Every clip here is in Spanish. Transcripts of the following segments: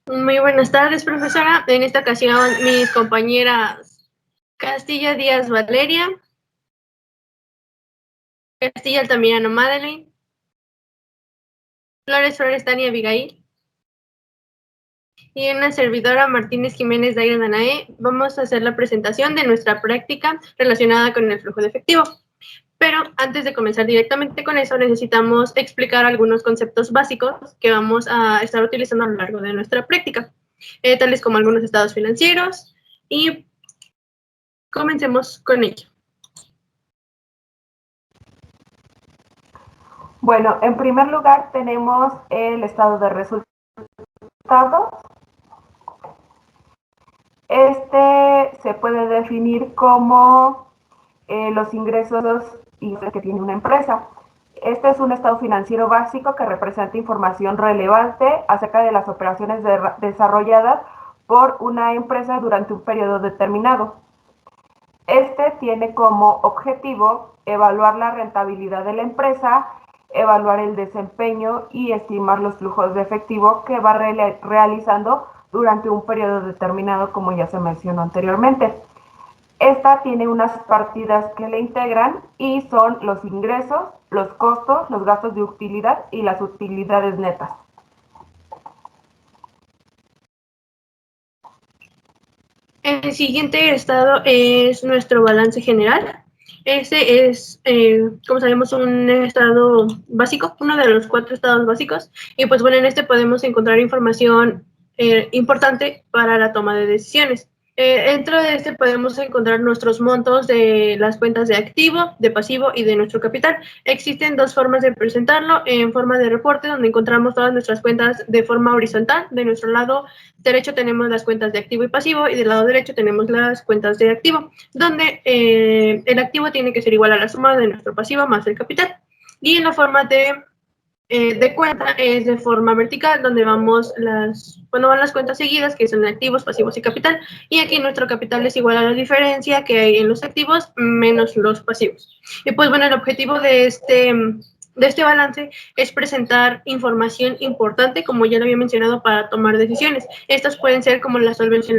Muy buenas tardes, profesora. En esta ocasión, mis compañeras Castilla Díaz Valeria, Castilla Altamirano Madeline, Flores Tania Abigail y una servidora Martínez Jiménez Daira Danae, vamos a hacer la presentación de nuestra práctica relacionada con el flujo de efectivo. Pero antes de comenzar directamente con eso, necesitamos explicar algunos conceptos básicos que vamos a estar utilizando a lo largo de nuestra práctica, tales como algunos estados financieros, y comencemos con ello. Bueno, en primer lugar tenemos el estado de resultados. Este se puede definir como los ingresos que tiene una empresa. Este es un estado financiero básico que representa información relevante acerca de las operaciones desarrolladas por una empresa durante un periodo determinado. Este tiene como objetivo evaluar la rentabilidad de la empresa, evaluar el desempeño y estimar los flujos de efectivo que va realizando durante un periodo determinado, como ya se mencionó anteriormente. Esta tiene unas partidas que le integran y son los ingresos, los costos, los gastos de utilidad y las utilidades netas. El siguiente estado es nuestro balance general. Este es, como sabemos, un estado básico, uno de los 4 estados básicos. Y pues bueno, en este podemos encontrar información importante para la toma de decisiones. Dentro de este podemos encontrar nuestros montos de las cuentas de activo, de pasivo y de nuestro capital. Existen 2 formas de presentarlo: en forma de reporte, donde encontramos todas nuestras cuentas de forma horizontal. De nuestro lado derecho tenemos las cuentas de activo y pasivo, y del lado derecho tenemos las cuentas de activo, donde el activo tiene que ser igual a la suma de nuestro pasivo más el capital. Y en la forma de cuenta es de forma vertical, donde vamos cuando van las cuentas seguidas, que son activos, pasivos y capital, y aquí nuestro capital es igual a la diferencia que hay en los activos menos los pasivos. Y pues bueno, el objetivo de este balance es presentar información importante, como ya lo había mencionado, para tomar decisiones. Estas pueden ser como la solvencia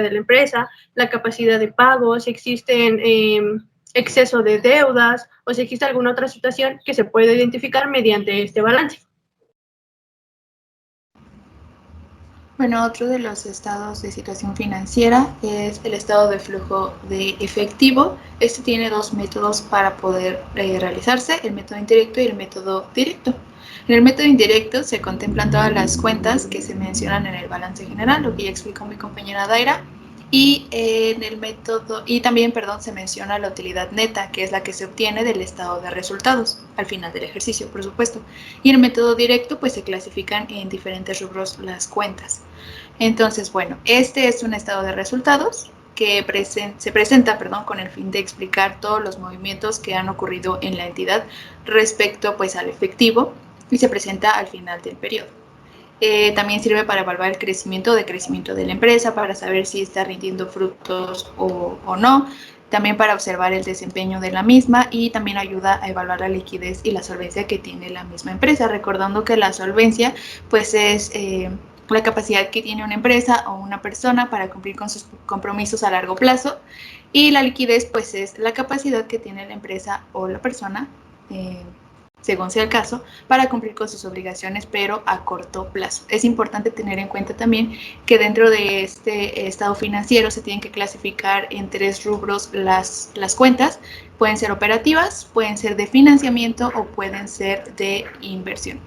de la empresa, la capacidad de pago, si existen exceso de deudas o si existe alguna otra situación que se puede identificar mediante este balance. Bueno, otro de los estados de situación financiera es el estado de flujo de efectivo. Este tiene 2 métodos para poder realizarse, el método indirecto y el método directo. En el método indirecto se contemplan todas las cuentas que se mencionan en el balance general, lo que ya explicó mi compañera Daira. Y en el método, y también, se menciona la utilidad neta, que es la que se obtiene del estado de resultados, al final del ejercicio, por supuesto. Y en el método directo, pues se clasifican en diferentes rubros las cuentas. Entonces, bueno, este es un estado de resultados que se presenta con el fin de explicar todos los movimientos que han ocurrido en la entidad respecto pues al efectivo, y se presenta al final del periodo. También sirve para evaluar el crecimiento o decrecimiento de la empresa, para saber si está rindiendo frutos o no, también para observar el desempeño de la misma, y también ayuda a evaluar la liquidez y la solvencia que tiene la misma empresa, recordando que la solvencia pues es la capacidad que tiene una empresa o una persona para cumplir con sus compromisos a largo plazo, y la liquidez pues es la capacidad que tiene la empresa o la persona, según sea el caso, para cumplir con sus obligaciones, pero a corto plazo. Es importante tener en cuenta también que dentro de este estado financiero se tienen que clasificar en 3 rubros las cuentas. Pueden ser operativas, pueden ser de financiamiento o pueden ser de inversión.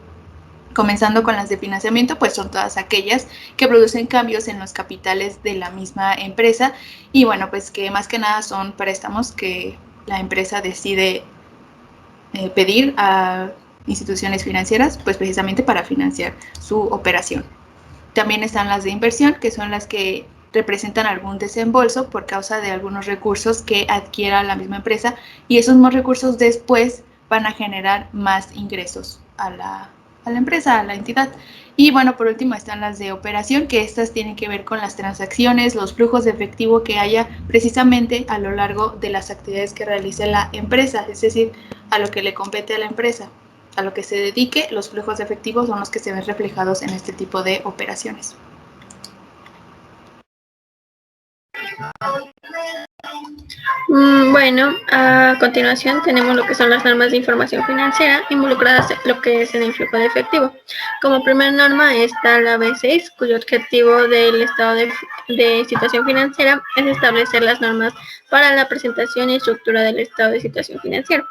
Comenzando con las de financiamiento, pues son todas aquellas que producen cambios en los capitales de la misma empresa, y bueno, pues que más que nada son préstamos que la empresa decide pedir a instituciones financieras, pues precisamente para financiar su operación. También están las de inversión, que son las que representan algún desembolso por causa de algunos recursos que adquiera la misma empresa, y esos más recursos después van a generar más ingresos a la empresa, a la entidad. Y bueno, por último están las de operación, que estas tienen que ver con las transacciones, los flujos de efectivo que haya precisamente a lo largo de las actividades que realice la empresa, es decir, a lo que le compete a la empresa, a lo que se dedique. Los flujos de efectivo son los que se ven reflejados en este tipo de operaciones. Bueno, a continuación tenemos lo que son las normas de información financiera involucradas en lo que es en el flujo de efectivo. Como primera norma está la B6, cuyo objetivo del estado de situación financiera es establecer las normas para la presentación y estructura del estado de situación financiera.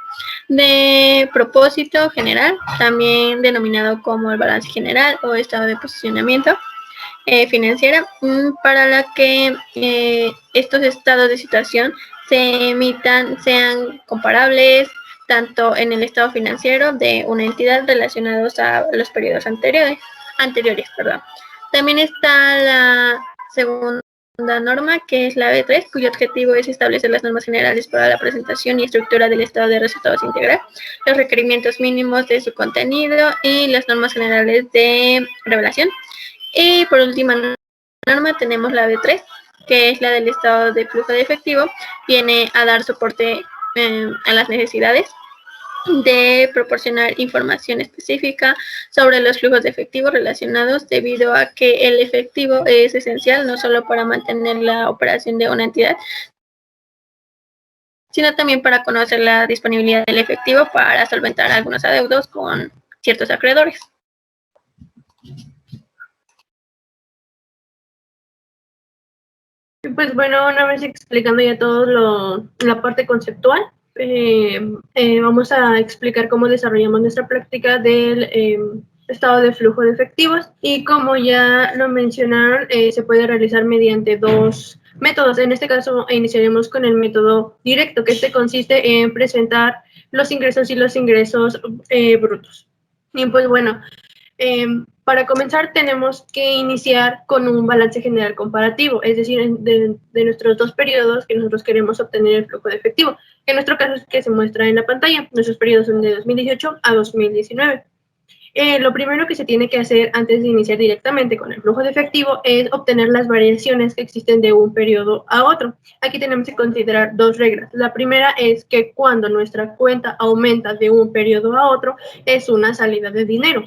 De propósito general, también denominado como el balance general o estado de posicionamiento financiera, para la que estos estados de situación se emitan, sean comparables tanto en el estado financiero de una entidad relacionados a los periodos anteriores. También está la segunda norma, que es la B3, cuyo objetivo es establecer las normas generales para la presentación y estructura del estado de resultados integral, los requerimientos mínimos de su contenido y las normas generales de revelación. Y por última norma tenemos la B3, que es la del estado de flujo de efectivo. Viene a dar soporte a las necesidades de proporcionar información específica sobre los flujos de efectivo relacionados, debido a que el efectivo es esencial no solo para mantener la operación de una entidad, sino también para conocer la disponibilidad del efectivo para solventar algunos adeudos con ciertos acreedores. Pues bueno, una vez explicando ya todo la parte conceptual, vamos a explicar cómo desarrollamos nuestra práctica del estado de flujo de efectivos, y como ya lo mencionaron, se puede realizar mediante dos métodos. En este caso iniciaremos con el método directo, que este consiste en presentar los ingresos y los ingresos brutos. Y pues bueno, para comenzar tenemos que iniciar con un balance general comparativo, es decir, de nuestros dos periodos que nosotros queremos obtener el flujo de efectivo, que en nuestro caso es que se muestra en la pantalla. Nuestros periodos son de 2018 a 2019. Lo primero que se tiene que hacer antes de iniciar directamente con el flujo de efectivo es obtener las variaciones que existen de un periodo a otro. Aquí tenemos que considerar dos reglas. La primera es que cuando nuestra cuenta aumenta de un periodo a otro, es una salida de dinero.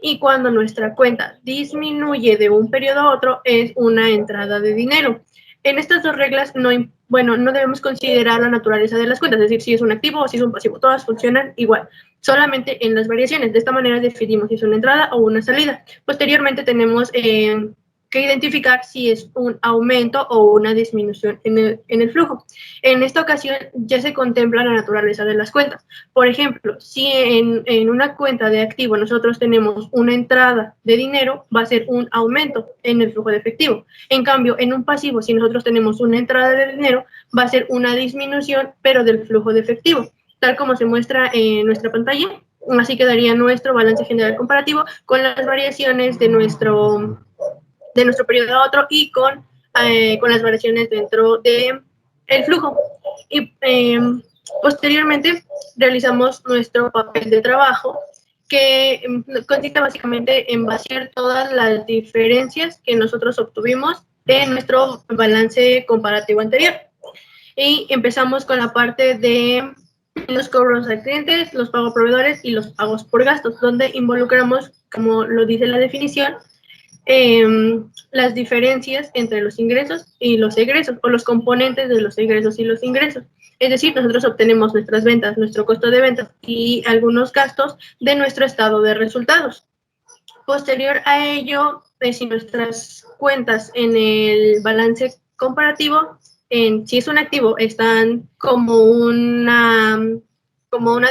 Y cuando nuestra cuenta disminuye de un periodo a otro, es una entrada de dinero. En estas dos reglas no debemos considerar la naturaleza de las cuentas, es decir, si es un activo o si es un pasivo, todas funcionan igual, solamente en las variaciones. De esta manera definimos si es una entrada o una salida. Posteriormente tenemos que identificar si es un aumento o una disminución en el flujo. En esta ocasión ya se contempla la naturaleza de las cuentas. Por ejemplo, si en una cuenta de activo nosotros tenemos una entrada de dinero, va a ser un aumento en el flujo de efectivo. En cambio, en un pasivo, si nosotros tenemos una entrada de dinero, va a ser una disminución, pero del flujo de efectivo, tal como se muestra en nuestra pantalla. Así quedaría nuestro balance general comparativo con las variaciones de nuestro periodo a otro y con las variaciones dentro del flujo. Y posteriormente realizamos nuestro papel de trabajo, que consiste básicamente en vaciar todas las diferencias que nosotros obtuvimos de nuestro balance comparativo anterior. Y empezamos con la parte de los cobros a clientes, los pagos a proveedores y los pagos por gastos, donde involucramos, como lo dice la definición, las diferencias entre los ingresos y los egresos, o los componentes de los egresos y los ingresos. Es decir, nosotros obtenemos nuestras ventas, nuestro costo de ventas y algunos gastos de nuestro estado de resultados. Posterior a ello, si nuestras cuentas en el balance comparativo, si es un activo, están como una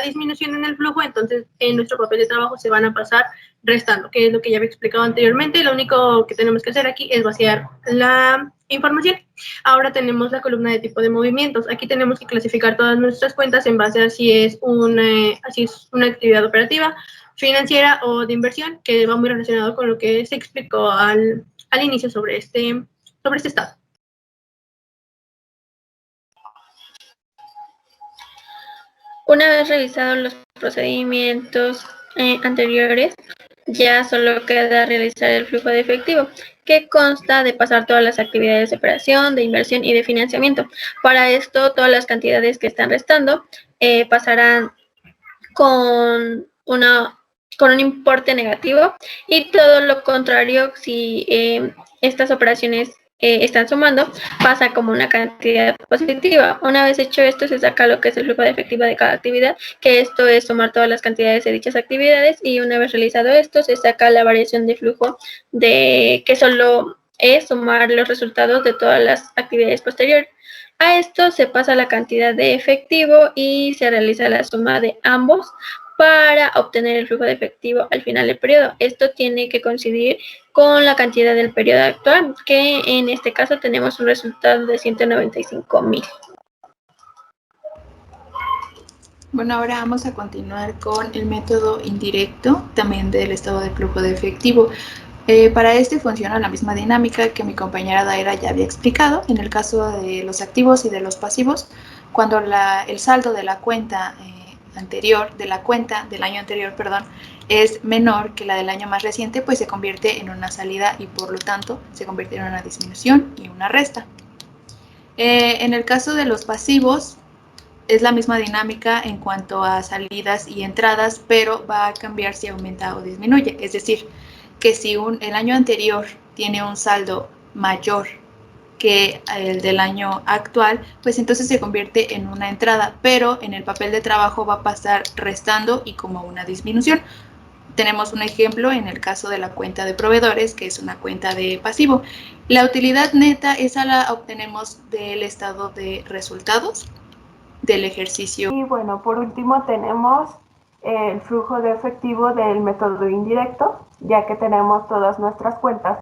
disminución en el flujo, entonces en nuestro papel de trabajo se van a pasar restando, que es lo que ya había explicado anteriormente. Lo único que tenemos que hacer aquí es vaciar la información. Ahora tenemos la columna de tipo de movimientos. Aquí tenemos que clasificar todas nuestras cuentas en base a si es una actividad operativa, financiera o de inversión, que va muy relacionado con lo que se explicó al inicio sobre este estado. Una vez revisados los procedimientos anteriores, ya solo queda realizar el flujo de efectivo, que consta de pasar todas las actividades de operación, de inversión y de financiamiento. Para esto, todas las cantidades que están restando pasarán con un importe negativo, y todo lo contrario si estas operaciones están sumando, pasa como una cantidad positiva. Una vez hecho esto, se saca lo que es el flujo de efectivo de cada actividad, que esto es sumar todas las cantidades de dichas actividades, y una vez realizado esto, se saca la variación de flujo, de que solo es sumar los resultados de todas las actividades posteriores. A esto se pasa la cantidad de efectivo y se realiza la suma de ambos para obtener el flujo de efectivo al final del periodo. Esto tiene que coincidir con la cantidad del periodo actual, que en este caso tenemos un resultado de 195,000. Bueno, ahora vamos a continuar con el método indirecto, también del estado de flujo de efectivo. Para este funciona la misma dinámica que mi compañera Daira ya había explicado. En el caso de los activos y de los pasivos, cuando el saldo de la cuenta del año anterior, es menor que la del año más reciente, pues se convierte en una salida y por lo tanto se convierte en una disminución y una resta. En el caso de los pasivos, es la misma dinámica en cuanto a salidas y entradas, pero va a cambiar si aumenta o disminuye. Es decir, que si el año anterior tiene un saldo mayor que el del año actual, pues entonces se convierte en una entrada, pero en el papel de trabajo va a pasar restando y como una disminución. Tenemos un ejemplo en el caso de la cuenta de proveedores, que es una cuenta de pasivo. La utilidad neta, esa la obtenemos del estado de resultados del ejercicio. Y bueno, por último tenemos el flujo de efectivo del método indirecto, ya que tenemos todas nuestras cuentas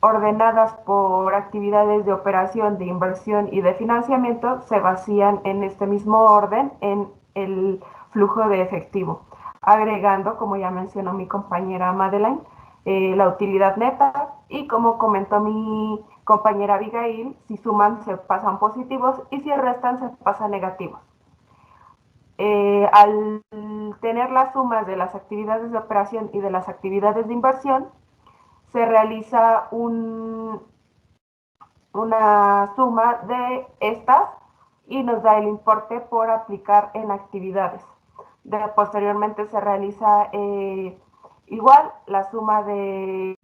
ordenadas por actividades de operación, de inversión y de financiamiento, se vacían en este mismo orden en el flujo de efectivo, agregando, como ya mencionó mi compañera Madeleine, la utilidad neta, y como comentó mi compañera Abigail, si suman se pasan positivos y si restan se pasan negativos. Al tener las sumas de las actividades de operación y de las actividades de inversión, se realiza una suma de estas y nos da el importe por aplicar en actividades. Posteriormente se realiza igual la suma de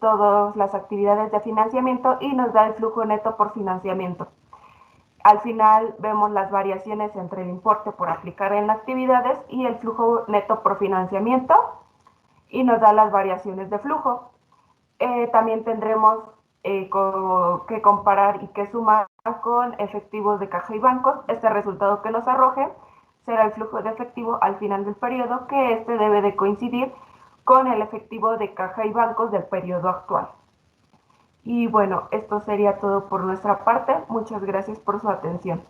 todas las actividades de financiamiento y nos da el flujo neto por financiamiento. Al final vemos las variaciones entre el importe por aplicar en actividades y el flujo neto por financiamiento, y nos da las variaciones de flujo. También tendremos que comparar y que sumar con efectivos de caja y bancos. Este resultado que nos arroje será el flujo de efectivo al final del periodo, que este debe de coincidir con el efectivo de caja y bancos del periodo actual. Y bueno, esto sería todo por nuestra parte. Muchas gracias por su atención.